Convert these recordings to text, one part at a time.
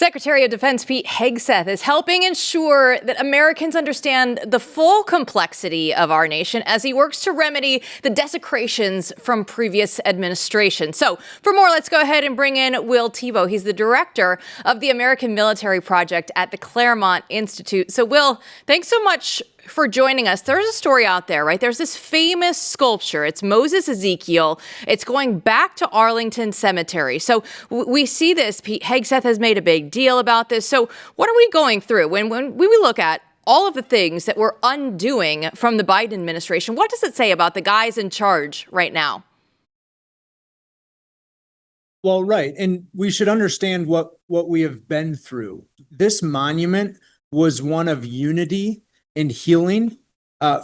Secretary of Defense Pete Hegseth is helping ensure that Americans understand the full complexity of our nation as he works to remedy the desecrations from previous administrations. So for more, let's go ahead and bring in Will Thibeau. He's the director of the American Military Project at the Claremont Institute. So Will, thanks so much for joining us. There's a story out there, right? There's this famous sculpture. It's Moses Ezekiel. It's going back to Arlington Cemetery. So we see this. Pete Hegseth has made a big deal about this. So what are we going through when we look at all of the things that we're undoing from the Biden administration? What does it say about the guys in charge right now? Well, right. And we should understand what we have been through. This monument was one of unity and healing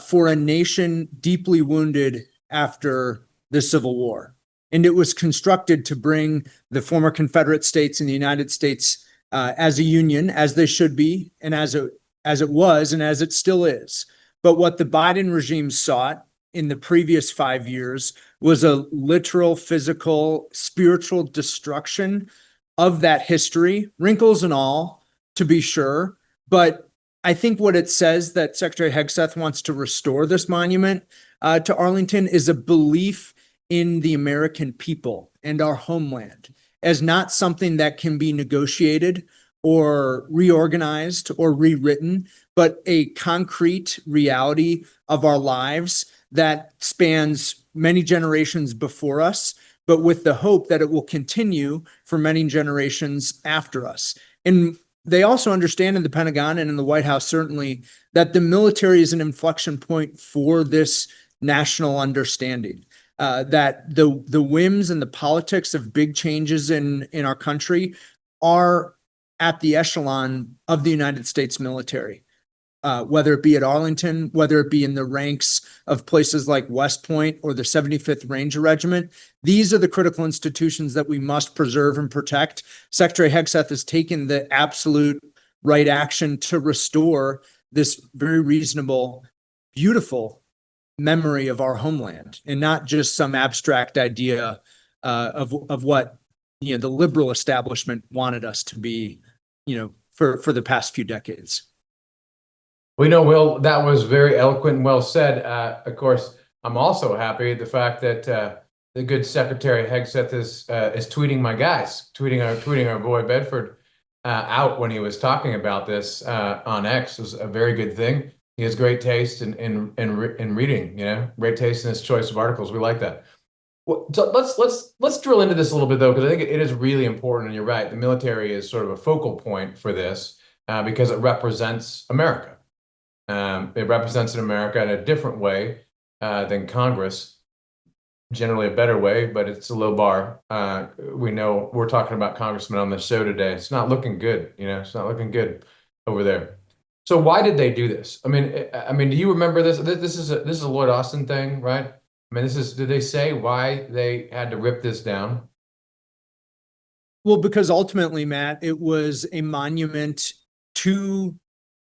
for a nation deeply wounded after the Civil War. And it was constructed to bring the former Confederate states and the United States as a union, as they should be, and as it was, and as it still is. But what the Biden regime sought in the previous 5 years was a literal, physical, spiritual destruction of that history, wrinkles and all, to be sure. But I think what it says that Secretary Hegseth wants to restore this monument to Arlington is a belief in the American people and our homeland as not something that can be negotiated or reorganized or rewritten, but a concrete reality of our lives that spans many generations before us, but with the hope that it will continue for many generations after us. And they also understand in the Pentagon and in the White House, certainly, that the military is an inflection point for this national understanding, that the whims and the politics of big changes in our country are at the echelon of the United States military, whether it be at Arlington, whether it be in the ranks of places like West Point or the 75th Ranger Regiment. These are the critical institutions that we must preserve and protect. Secretary Hegseth has taken the absolute right action to restore this very reasonable, beautiful memory of our homeland, and not just some abstract idea of what the liberal establishment wanted us to be, for the past few decades. We know, Will, that was very eloquent and well said. Of course, I'm also happy at the fact that the good Secretary Hegseth is tweeting my guys, tweeting our boy Bedford out when he was talking about this on X. It was a very good thing. He has great taste in reading, great taste in his choice of articles. We like that. Well, so let's drill into this a little bit, though, because I think it is really important. And you're right, the military is sort of a focal point for this because it represents America. It represents America in a different way than Congress, generally a better way, but it's a low bar. We know we're talking about congressmen on the show today. It's not looking good, it's not looking good over there. So why did they do this? I mean, do you remember this? This is a Lloyd Austin thing, right? I mean, did they say why they had to rip this down? Well, because ultimately, Matt, it was a monument to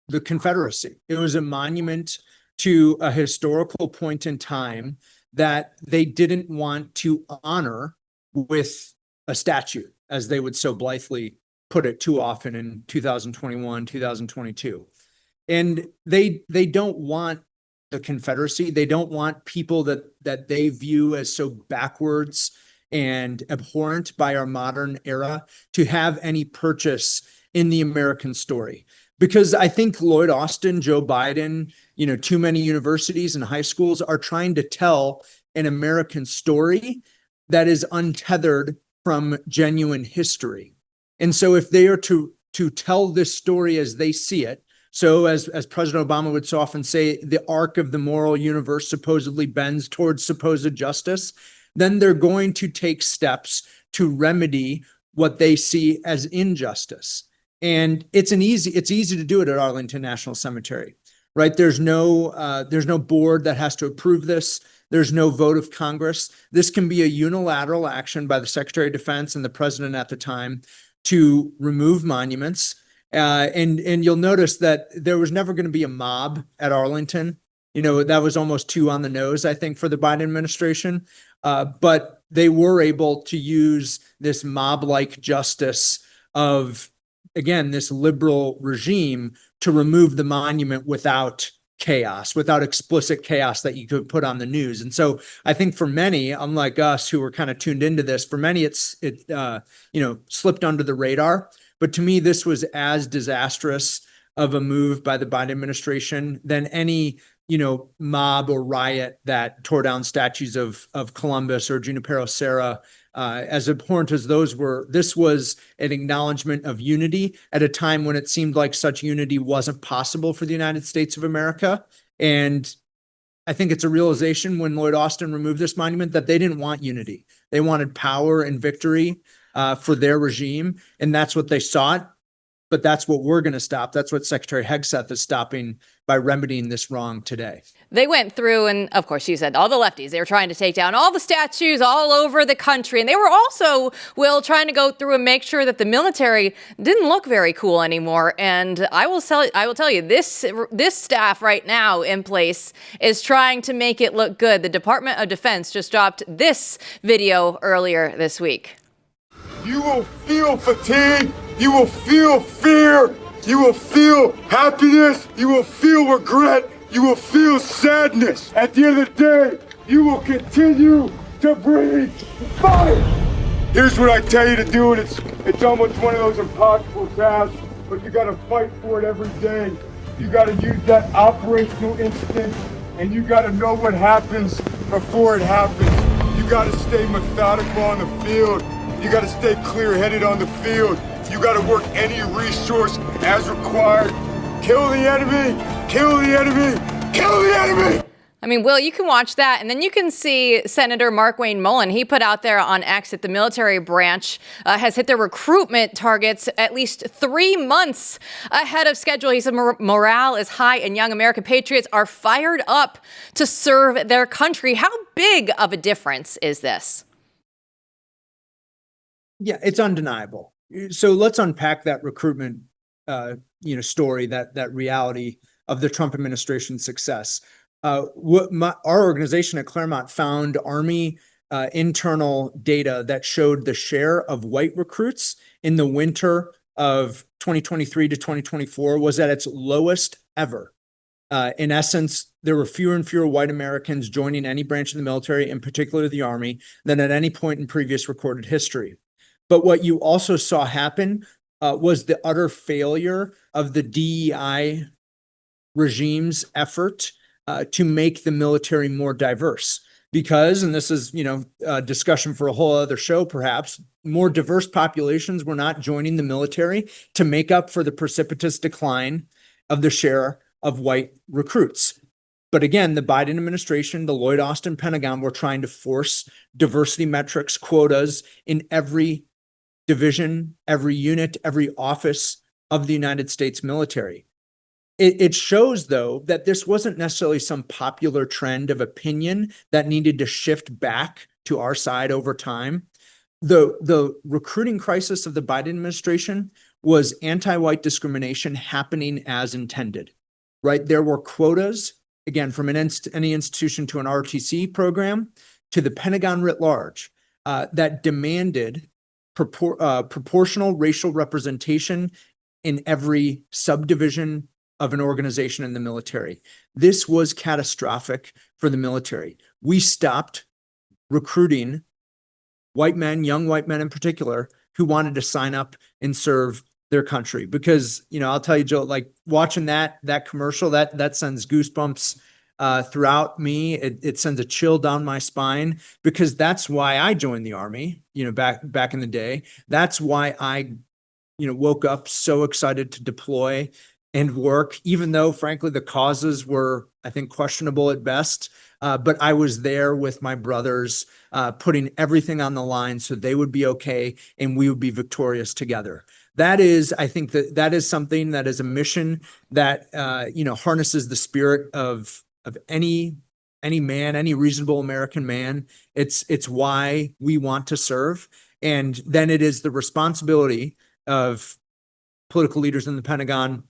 the Confederacy. It was a monument to a historical point in time that they didn't want to honor with a statue, as they would so blithely put it too often in 2021, 2022. And they don't want the Confederacy. They don't want people that they view as so backwards and abhorrent by our modern era to have any purchase in the American story. Because I think Lloyd Austin, Joe Biden, too many universities and high schools are trying to tell an American story that is untethered from genuine history. And so if they are to tell this story as they see it, so as President Obama would so often say, the arc of the moral universe supposedly bends towards supposed justice, then they're going to take steps to remedy what they see as injustice. And it's easy to do it at Arlington National Cemetery, right? There's no board that has to approve this. There's no vote of Congress. This can be a unilateral action by the Secretary of Defense and the president at the time to remove monuments. And you'll notice that there was never going to be a mob at Arlington. That was almost too on the nose, I think, for the Biden administration. But they were able to use this mob-like justice of again, this liberal regime to remove the monument without chaos, without explicit chaos that you could put on the news. And so I think for many, unlike us who were kind of tuned into this, for many it slipped under the radar. But to me, this was as disastrous of a move by the Biden administration than any mob or riot that tore down statues of Columbus or Junipero Serra. As abhorrent as those were, this was an acknowledgement of unity at a time when it seemed like such unity wasn't possible for the United States of America. And I think it's a realization when Lloyd Austin removed this monument that they didn't want unity. They wanted power and victory for their regime, and that's what they sought. But that's what we're going to stop. That's what Secretary Hegseth is stopping by remedying this wrong today. They went through, and of course, you said all the lefties, they were trying to take down all the statues all over the country. And they were also, Will, trying to go through and make sure that the military didn't look very cool anymore. And I will tell you, this staff right now in place is trying to make it look good. The Department of Defense just dropped this video earlier this week. You will feel fatigue. You will feel fear. You will feel happiness. You will feel regret. You will feel sadness. At the end of the day, you will continue to breathe fire. Here's what I tell you to do, and it's almost one of those impossible tasks, but you gotta fight for it every day. You gotta use that operational instinct, and you gotta know what happens before it happens. You gotta stay methodical on the field. You gotta stay clear-headed on the field. You gotta work any resource as required. Kill the enemy, kill the enemy, kill the enemy! I mean, Will, you can watch that, and then you can see Senator Markwayne Mullin. He put out there on X that the military branch has hit their recruitment targets at least 3 months ahead of schedule. He said morale is high, and young American patriots are fired up to serve their country. How big of a difference is this? Yeah, it's undeniable. So let's unpack that recruitment, story, that reality of the Trump administration's success. Our organization at Claremont found Army internal data that showed the share of white recruits in the winter of 2023 to 2024 was at its lowest ever. In essence, there were fewer and fewer white Americans joining any branch of the military, in particular the Army, than at any point in previous recorded history. But what you also saw happen was the utter failure of the DEI regime's effort to make the military more diverse. Because, and this is, a discussion for a whole other show, perhaps, more diverse populations were not joining the military to make up for the precipitous decline of the share of white recruits. But again, the Biden administration, the Lloyd Austin Pentagon, were trying to force diversity metrics, quotas in every division, every unit, every office of the United States military. It shows, though, that this wasn't necessarily some popular trend of opinion that needed to shift back to our side over time. The recruiting crisis of the Biden administration was anti-white discrimination happening as intended, right? There were quotas, again, from any institution to an ROTC program to the Pentagon writ large, that demanded proportional racial representation in every subdivision of an organization in the military. This was catastrophic for the military. We stopped recruiting white men, young white men in particular, who wanted to sign up and serve their country. Because, I'll tell you, Joe, like watching that commercial, that sends goosebumps throughout me. It sends a chill down my spine, because that's why I joined the Army, back in the day. That's why I, woke up so excited to deploy and work, even though, frankly, the causes were, I think, questionable at best. But I was there with my brothers, putting everything on the line so they would be okay and we would be victorious together. That is, I think that is something that is a mission that, harnesses the spirit of any man, any reasonable American man. It's why we want to serve. And then it is the responsibility of political leaders in the Pentagon,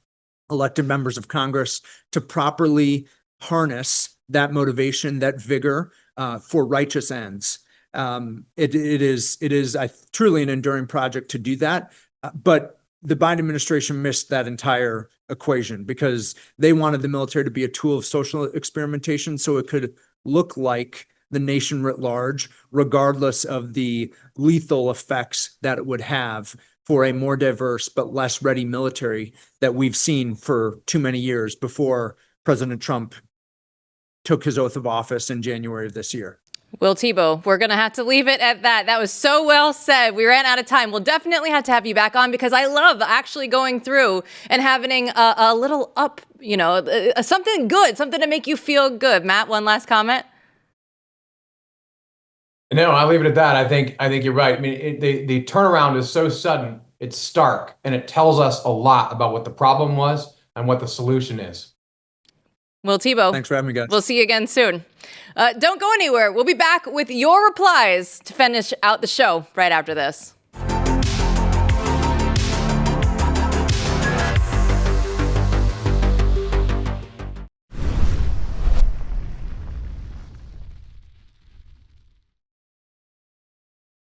elected members of Congress, to properly harness that motivation, that vigor for righteous ends. It is truly an enduring project to do that. But the Biden administration missed that entire equation because they wanted the military to be a tool of social experimentation so it could look like the nation writ large, regardless of the lethal effects that it would have for a more diverse but less ready military that we've seen for too many years before President Trump took his oath of office in January of this year. Will Thibeau, we're going to have to leave it at that. That was so well said. We ran out of time. We'll definitely have to have you back on because I love actually going through and having a little up, something good, something to make you feel good. Matt, one last comment? No, I'll leave it at that. I think you're right. I mean, the turnaround is so sudden, it's stark, and it tells us a lot about what the problem was and what the solution is. Will Thibeau. Thanks for having me, guys. We'll see you again soon. Don't go anywhere. We'll be back with your replies to finish out the show right after this.